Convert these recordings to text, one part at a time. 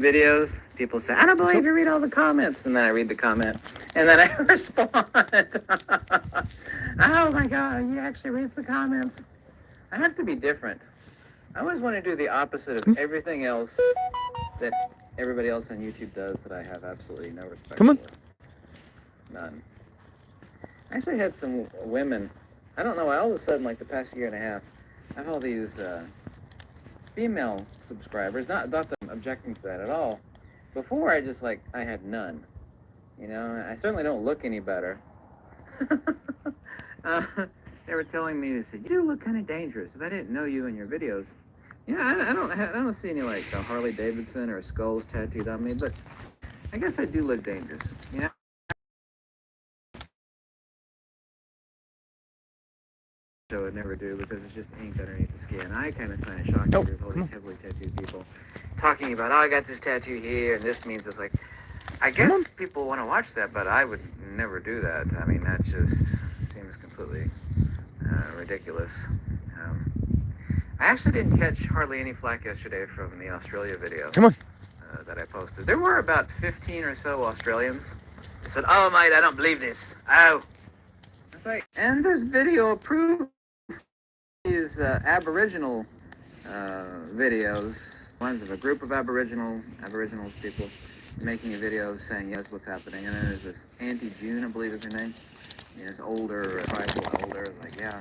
videos, people say, I don't believe you read all the comments. And then I read the comment and then I respond. Oh my God, he actually reads the comments. I have to be different. I always want to do the opposite of everything else that everybody else on YouTube does that I have absolutely no respect for. None. I actually had some women, I don't know why, all of a sudden, like the past year and a half, I have all these female subscribers, not that I'm objecting to that at all. Before, I had none. You know, I certainly don't look any better. uh, they were telling me, they said, you do look kind of dangerous. If I didn't know you in your videos, I don't see any like a Harley Davidson or skulls tattooed on me, but I guess I do look dangerous. You know, I would never do because it's just ink underneath the skin. I kind of find it shocking. There's all these heavily tattooed people talking about, oh, I got this tattoo here, and this means it's like. I guess people want to watch that, but I would never do that. I mean, that just seems completely ridiculous. I actually didn't catch hardly any flack yesterday from the Australia video that I posted. There were about 15 or so Australians that said, oh, mate, I don't believe this. Oh. It's like, and there's video proof these Aboriginal videos. Ones of a group of Aboriginals people making a video saying, yes, what's happening. And then there's this Auntie June, I believe is her name. You know, it's older, tribal older. It's like, yeah.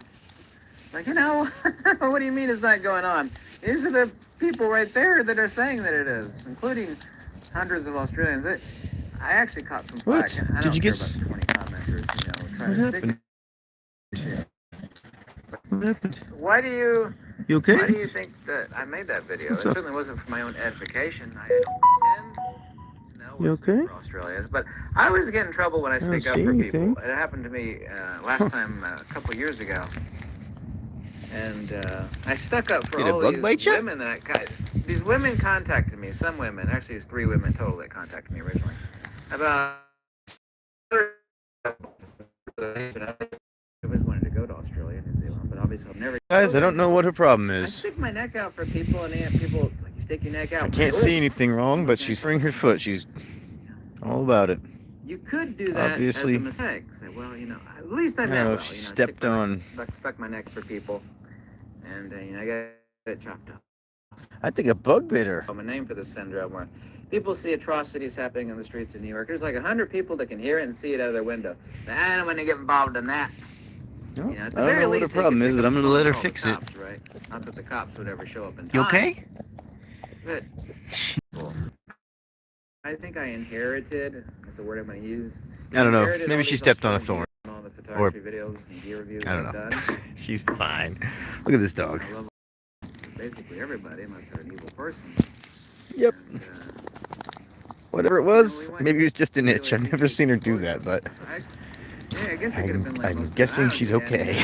Like, you know, what do you mean it's not going on? These are the people right there that are saying that it is, including hundreds of Australians. I actually caught some flack. What? I don't care about 20 commenters, you know, trying to stick shit. What happened? Why do you... You okay? Why do you think that I made that video? It certainly wasn't for my own edification. I don't pretend You okay? for Australians, but I always get in trouble when I stick up for people. It happened to me last time a couple years ago, and I stuck up for all these women these women contacted me. Some women, actually, it was 3 women total that contacted me originally about. I always wanted to go to Australia, New Zealand, but obviously I'll never. Guys, I don't know what her problem I is. stick my neck out for people, and people, it's like you stick your neck out. I can't see anything wrong, but she's freeing her foot. She's all about it. You could do that Obviously, as a mistake. Say, well, you know, at least I meant well. She you know, stepped on. Stuck my neck for people, and you know, I got it chopped up. I think a bug bit her. I'm a name for this syndrome where people see atrocities happening in the streets of New York. There's like 100 people that can hear it and see it out of their window. But I don't want to get involved in that. No, You know, at I the don't very know what least, her problem they is, could but I'm going to let her call the fix it. cops, right? Not that the cops would ever show up in time. You okay? But I think I inherited, that's the word I'm going to use. I don't know. Maybe she stepped on a thorn. All the photography videos and gear reviews I don't I've know. done. She's fine. Look at this dog. I love basically everybody, unless they're an evil person. Yep. And, Whatever it was, maybe it was just an itch. I've never seen her do that, but I guess I could have been like I'm guessing she's okay.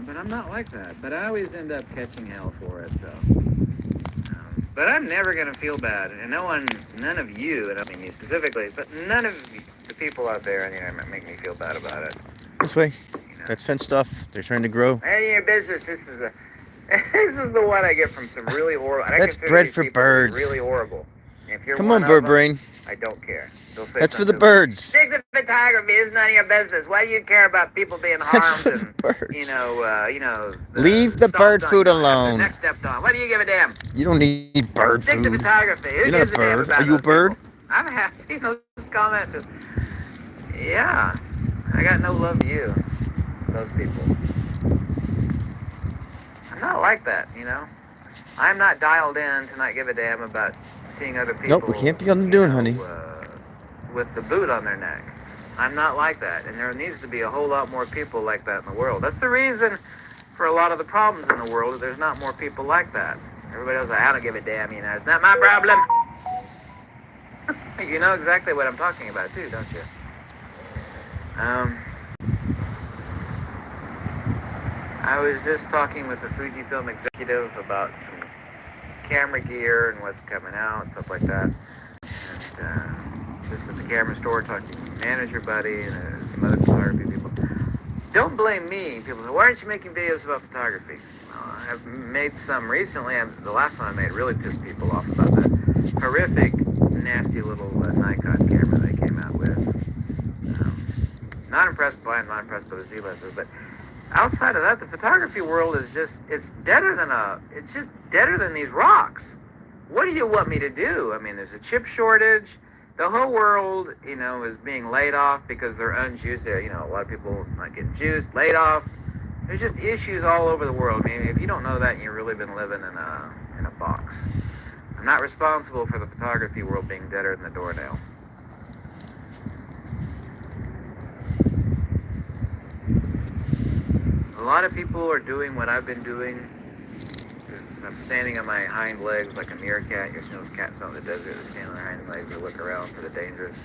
But I'm not like that. But I always end up catching hell for it, so. But I'm never going to feel bad. And none of you, and I mean you specifically, but none of the people out there make me feel bad about it. This way. You know? That's fenced off. They're trying to grow. Hey, your business. This is the one I get from some really horrible. That's bred for birds. Really horrible. If you're Come on, bird brain. I don't care. They'll say That's for the birds. Stick to photography. It's none of your business. Why do you care about people being harmed? That's for the birds. You know. Leave the bird food alone. Next stepped on. What do you give a damn? You don't need bird Stick food. to photography. Who You're not gives a a damn bird. about Are you a those bird? people? I've seen those comments. Yeah, I got no love for you. Those people. I'm not like that, you know. I'm not dialed in to not give a damn about seeing other people. Nope, we can't be on the dune, honey. With the boot on their neck. I'm not like that, and there needs to be a whole lot more people like that in the world. That's the reason for a lot of the problems in the world that there's not more people like that. Everybody else, like, I don't give a damn, you know. It's not my problem. You know exactly what I'm talking about, too, don't you? I was just talking with a Fujifilm executive about some camera gear and what's coming out, stuff like that. And just at the camera store talking to the manager buddy and some other photography people. Don't blame me. People say, why aren't you making videos about photography? Well, I've made some recently. The last one I made really pissed people off about the horrific, nasty little Nikon camera they came out with. Not impressed by it, not impressed by the Z lenses, but outside of that, the photography world is it's just deader than these rocks. What do you want me to do? I mean, there's a chip shortage. The whole world, is being laid off because they're unjuiced. A lot of people not getting juiced, laid off. There's just issues all over the world. I mean, if you don't know that, you've really been living in a box. I'm not responsible for the photography world being deader than the doornail. A lot of people are doing what I've been doing. I'm standing on my hind legs like a meerkat. You've seen those cats out in the desert that stand on their hind legs and look around for the dangers.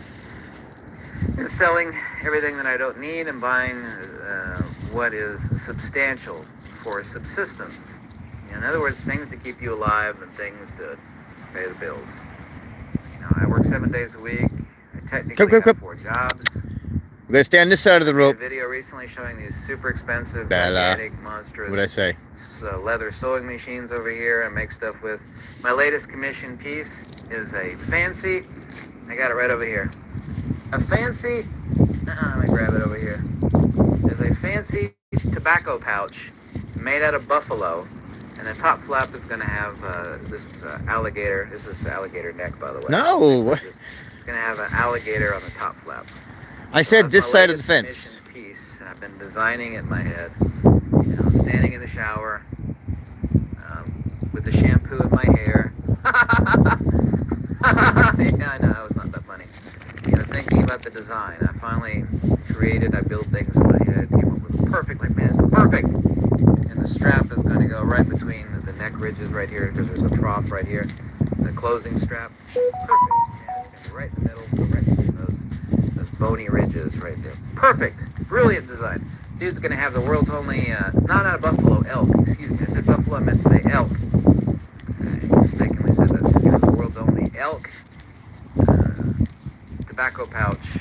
And selling everything that I don't need and buying what is substantial for subsistence. In other words, things to keep you alive and things to pay the bills. I work 7 days a week. I technically have 4 jobs. We're going to stay on this side of the rope. I made a video recently showing these super expensive, gigantic, monstrous What'd I say? Leather sewing machines over here I make stuff with. My latest commission piece is a fancy, I got it right over here. A fancy, let me grab it over here. Is a fancy tobacco pouch made out of buffalo. And the top flap is going to have this alligator. This is alligator neck, by the way. No! It's going to have an alligator on the top flap. I said this side of the fence. Piece. I've been designing it in my head. Standing in the shower with the shampoo in my hair. Yeah, I know, that was not that funny. Thinking about the design. I finally I built things in my head, came up with perfect, man, it's perfect. And the strap is going to go right between the neck ridges right here, because there's a trough right here. The closing strap, perfect. Yeah, it's going to be right in the middle, right between those bony ridges right there. Perfect. Brilliant design. Dude's going to have the world's only, not a buffalo, elk. Excuse me. I said buffalo, I meant to say elk. I mistakenly said that. So he's going to have the world's only elk tobacco pouch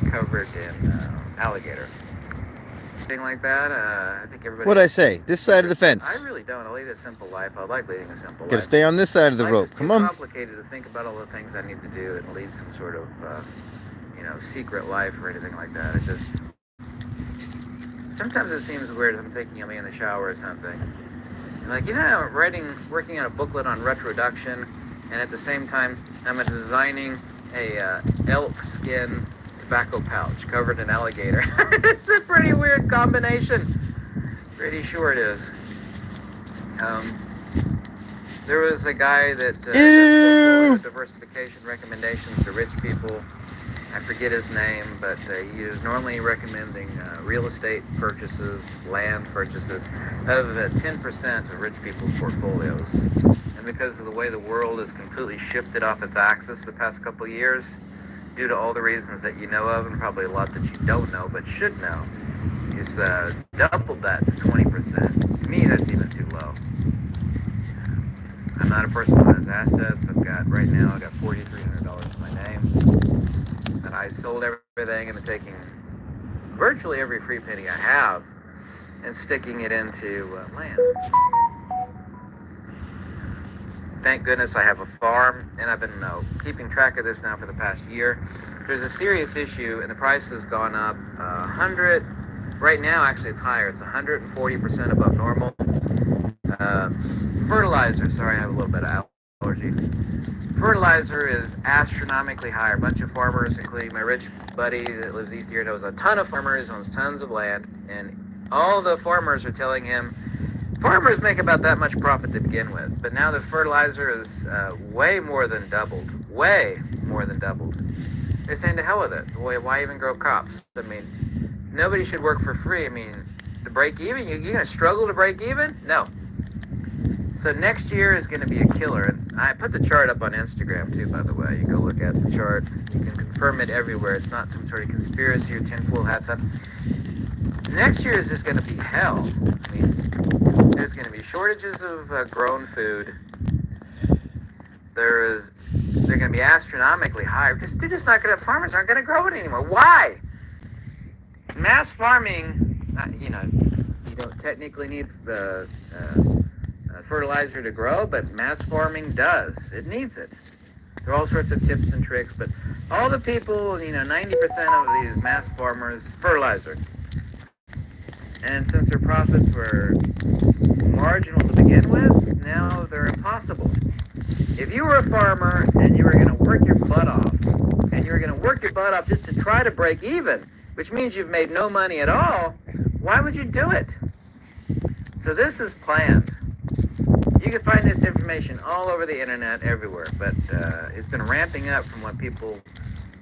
covered in alligator. Thing like that, I think everybody... What'd I say? This side of the fence. I really don't. I lead a simple life. I like leading a simple life. Gotta stay on this side of the rope. Come on. It's too complicated to think about all the things I need to do and lead some sort of, secret life or anything like that. It just... Sometimes it seems weird if I'm thinking of me in the shower or something. Like, working on a booklet on retroduction, and at the same time, I'm designing a elk skin tobacco pouch covered in alligator. It's a pretty weird combination. Pretty sure it is. There was a guy that does diversification recommendations to rich people. I forget his name, but he is normally recommending real estate purchases, land purchases of 10% of rich people's portfolios. And because of the way the world has completely shifted off its axis the past couple of years, due to all the reasons that you know of, and probably a lot that you don't know but should know, he's doubled that to 20%. To me, that's even too low. I'm not a person who has assets. I've got $4,300 in my name. And I sold everything and been taking virtually every free penny I have and sticking it into land. Thank goodness I have a farm, and I've been keeping track of this now for the past year. There's a serious issue, and the price has gone up 100. Right now, actually, it's higher. It's 140% above normal. Fertilizer. Sorry, I have a little bit of allergy. Fertilizer is astronomically higher. A bunch of farmers, including my rich buddy that lives east here, knows a ton of farmers, owns tons of land, and all the farmers are telling him, farmers make about that much profit to begin with, but now the fertilizer is way more than doubled. Way more than doubled. They're saying to hell with it. Why even grow crops? I mean, nobody should work for free. I mean, to break even, you're going to struggle to break even? No. So next year is going to be a killer. And I put the chart up on Instagram too, by the way. You go look at the chart. You can confirm it everywhere. It's not some sort of conspiracy or tinfoil hat stuff. Next year is just going to be hell. I mean, there's going to be shortages of grown food. They're going to be astronomically high because they're just not going to. Farmers aren't going to grow it anymore. Why? Mass farming, You don't technically need fertilizer to grow, but mass farming does. It needs it. There are all sorts of tips and tricks, but all the people, 90% of these mass farmers, fertilizer. And since their profits were marginal to begin with, now they're impossible. If you were a farmer and you were going to work your butt off, and you were going to work your butt off just to try to break even, which means you've made no money at all, why would you do it? So this is planned. You can find this information all over the internet, everywhere, but it's been ramping up from what people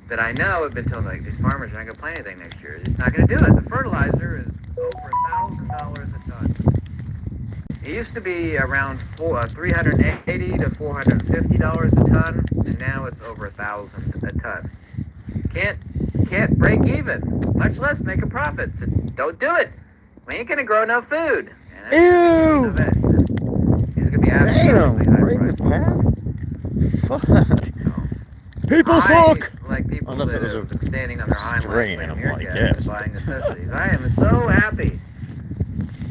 that I know have been told, like, these farmers are not going to plant anything next year. They're just not going to do it. The fertilizer is over $1,000 a ton. It used to be around $380 to $450 a ton, and now it's over $1,000 a ton. Can't break even, much less make a profit. So don't do it. We ain't gonna grow no food. Ew! He's gonna be Damn! Right in the path? Fuck! People suck! Like people that have been standing on their hind legs like meerkats buying necessities. I am so happy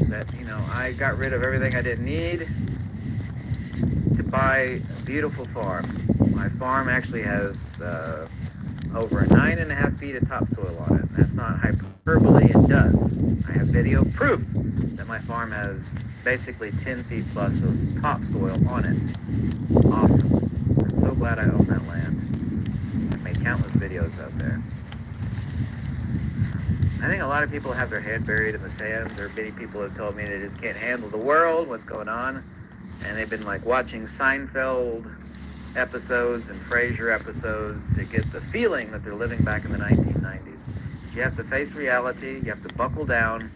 that, I got rid of everything I didn't need to buy a beautiful farm. My farm actually has over 9.5 feet of topsoil on it. That's not hyperbole, it does. I have video proof that my farm has basically 10 feet plus of topsoil on it. Awesome. I'm so glad I own that land. I've made countless videos out there. I think a lot of people have their head buried in the sand. There are many people who have told me they just can't handle the world, what's going on. And they've been like watching Seinfeld episodes and Frasier episodes to get the feeling that they're living back in the 1990s. But you have to face reality. You have to buckle down.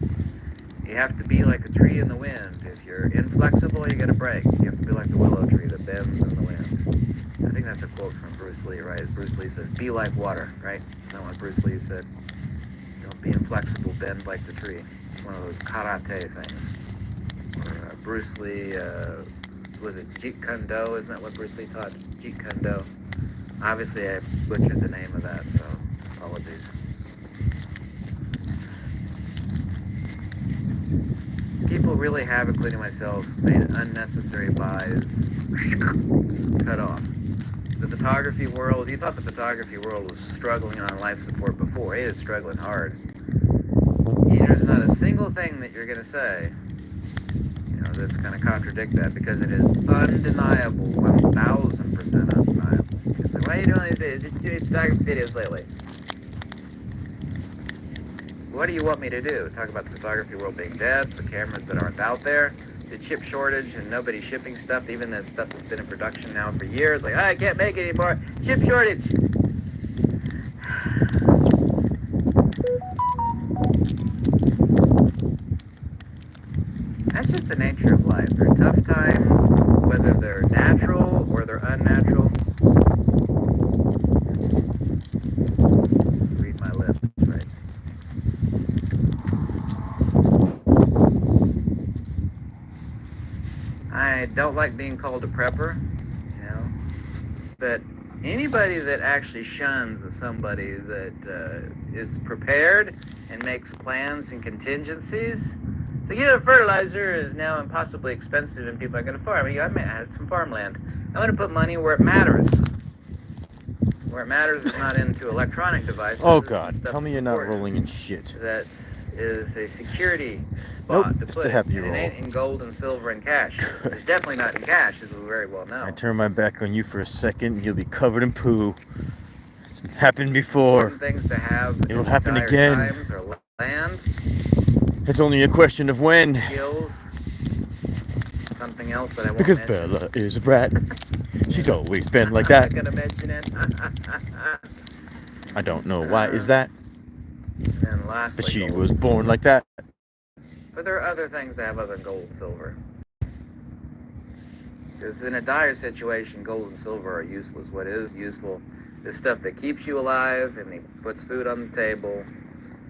You have to be like a tree in the wind. If you're inflexible, you got to break. You have to be like the willow tree that bends in the wind. I think that's a quote from Bruce Lee, right? Bruce Lee said, "Be like water," right? Is that what Bruce Lee said? Don't be inflexible, bend like the tree. It's one of those karate things. Or Bruce Lee, was it Jeet Kune Do? Isn't that what Bruce Lee taught? Jeet Kune Do. Obviously, I butchered the name of that, so apologies. People really have, including myself, made unnecessary buys cut off. The photography world, you thought the photography world was struggling on life support before. It is struggling hard. There's not a single thing that you're going to say, that's going to contradict that, because it is undeniable, 1,000% undeniable. It's like, why are you doing these videos? You're doing photography videos lately. What do you want me to do? Talk about the photography world being dead, the cameras that aren't out there, the chip shortage and nobody shipping stuff, even that stuff that's been in production now for years. Like, I can't make it anymore. Chip shortage. That's just the nature of life. There are tough times, whether they're natural or they're unnatural. Read my lips, right? I don't like being called a prepper, but anybody that actually shuns is somebody that is prepared and makes plans and contingencies. So, fertilizer is now impossibly expensive and people are going to farm. I had some farmland. I want to put money where it matters. Where it matters is not into electronic devices. Oh, God. Tell me you're not rolling in shit. That is a security spot to put it. And it ain't in gold and silver and cash. It's definitely not in cash, as we very well know. I turn my back on you for a second, and you'll be covered in poo. It's happened before. Important things to have. It'll happen again. Times are land. It's only a question of when. Skills. Something else that I won't because mention. Bella is a brat. She's always been like that. I'm not gonna mention it. I don't know why is that. And lastly, but she was born like that. But there are other things to have other than gold and silver. Because in a dire situation, gold and silver are useless. What is useful is stuff that keeps you alive and puts food on the table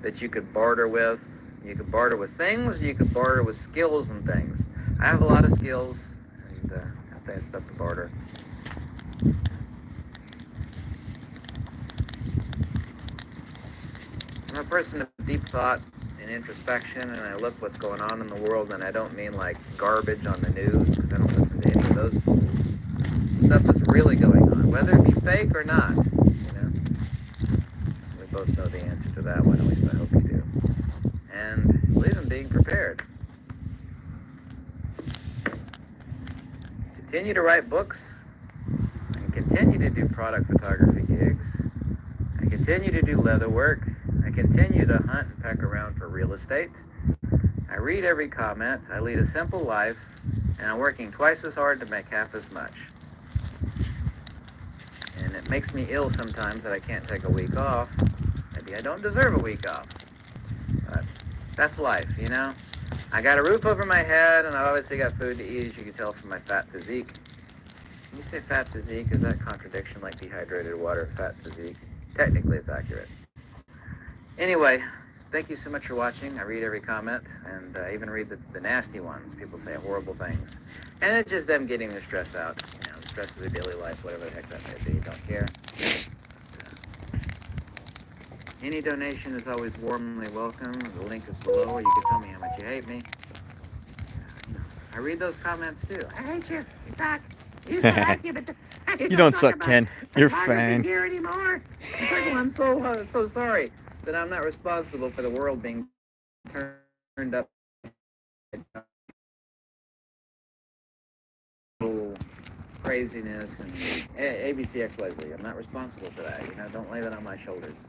that you could barter with. You could barter with things, you could barter with skills and things. I have a lot of skills, and I have stuff to barter. I'm a person of deep thought and introspection, and I look what's going on in the world, and I don't mean like garbage on the news, because I don't listen to any of those fools. Stuff that's really going on, whether it be fake or not, you know. We both know the answer to that one, at least I hope you do. And believe in being prepared. Continue to write books, and continue to do product photography gigs. I continue to do leather work. I continue to hunt and peck around for real estate. I read every comment. I lead a simple life, and I'm working twice as hard to make half as much. And it makes me ill sometimes that I can't take a week off. Maybe I don't deserve a week off. But that's life, you know? I got a roof over my head, and I obviously got food to eat, as you can tell from my fat physique. When you say fat physique, is that contradiction like dehydrated water, fat physique? Technically, it's accurate. Anyway, thank you so much for watching. I read every comment, and I even read the nasty ones. People say horrible things. And it's just them getting their stress out. You know, the stress of their daily life, whatever the heck that may be. Don't care. Any donation is always warmly welcome. The link is below. You can tell me how much you hate me. I read those comments too. I hate you. You suck. You suck. You don't suck, Ken. You're fine. Here anymore. It's like, well, I'm so sorry that I'm not responsible for the world being turned up. Craziness and ABC XYZ. I'm not responsible for that. You know, don't lay that on my shoulders.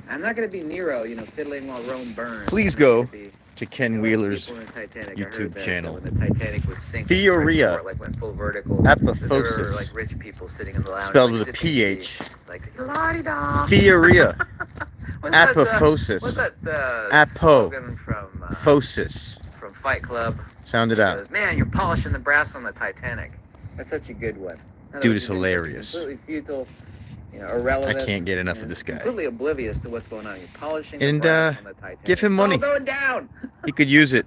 I'm not going to be Nero, you know, fiddling while Rome burns. Please go to Ken Wheeler's YouTube channel. When the Titanic was sinking, Theoria. like went full vertical. Apophosis. There were like rich people sitting in the lounge, spelled like, with a PH. Like la-di-da. Theoria. Apophosis. What's that slogan from Phosis. From Fight Club? Sound it out. Man, you're polishing the brass on the Titanic. That's such a good one. Dude is hilarious. Completely futile. You know, irrelevant. I can't get enough of this guy. Completely oblivious to what's going on. You're polishing the brass on the Titanic. Give him money. It's all going down. He could use it.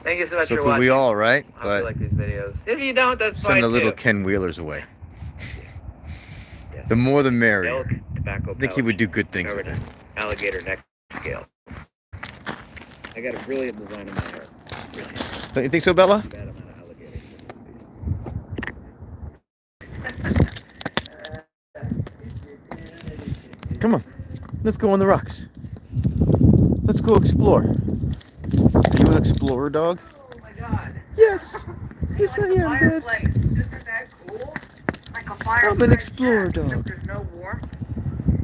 Thank you so much so for could watching. We all, right? I hope you like these videos. If you don't, that's fine too. Send a little Ken Wheelers away. Yes. The more the merrier. Elk, tobacco pouch, I think he would do good things with it. Alligator neck scales. I got a brilliant design in my hair. Brilliant. Don't you think so, Bella? Too bad I'm not an alligator. Come on, let's go on the rocks. Let's go explore. Are you an explorer, dog? Oh my god. Yes. Yes, I am, Dad. Isn't that cool? It's like a fireplace. I'm an explorer, dog. Except there's no warmth,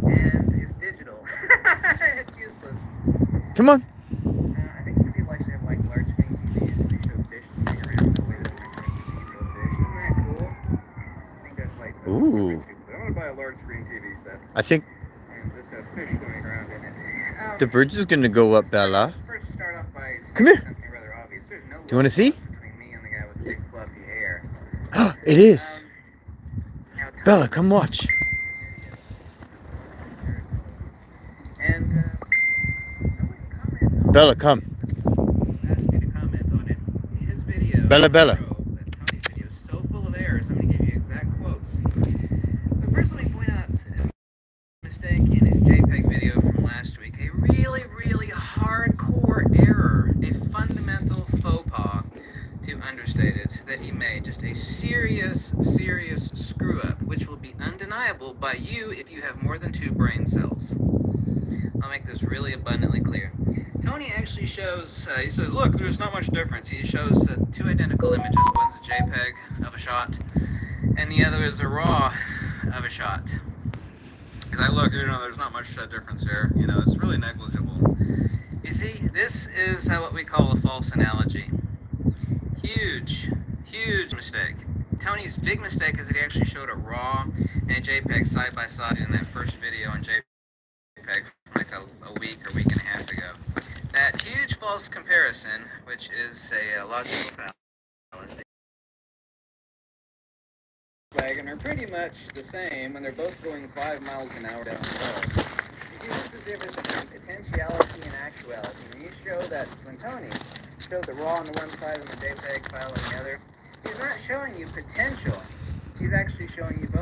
and it's digital. It's useless. Come on. I think some people actually have like large screen TVs, so they show fish swimming around the way that they see real fish. Isn't that cool? I think that's why. Ooh. I want to buy a large screen TV set. I think And just have fish swimming around in it. the bridge is gonna go up, Bella. First, start off by Come here. something rather obvious. There's no Do you want to see? between me and the guy with the big fluffy hair. It is. Now, Bella, come watch. And I wouldn't comment on Bella, come. asked me to comment on it. His video. Bella. Tony's video is so full of errors. I'm going to give you exact quotes. But first, let me point out a mistake in his JPEG video from last week. A really, really hardcore error. A fundamental faux pas, to understate it, that he made. Just a serious screw up, which will be undeniable by you if you have more than 2 brain cells. I'll make this really abundantly clear. Tony actually shows, he says, look, there's not much difference. He shows 2 identical images. One's a JPEG of a shot, and the other is a RAW of a shot. He's like, look, you know, there's not much difference here. You know, it's really negligible. You see, this is what we call a false analogy. Huge mistake. Tony's big mistake is that he actually showed a RAW and a JPEG side by side in that first video on JPEG from like a week or week and a half ago. That huge false comparison, which is a logical fallacy, and are pretty much the same, and they're both going 5 miles an hour down the road. You see, this is the difference between potentiality and actuality. When you show that, when Tony showed the RAW on the one side and the JPEG file on the other, he's not showing you potential. He's actually showing you both.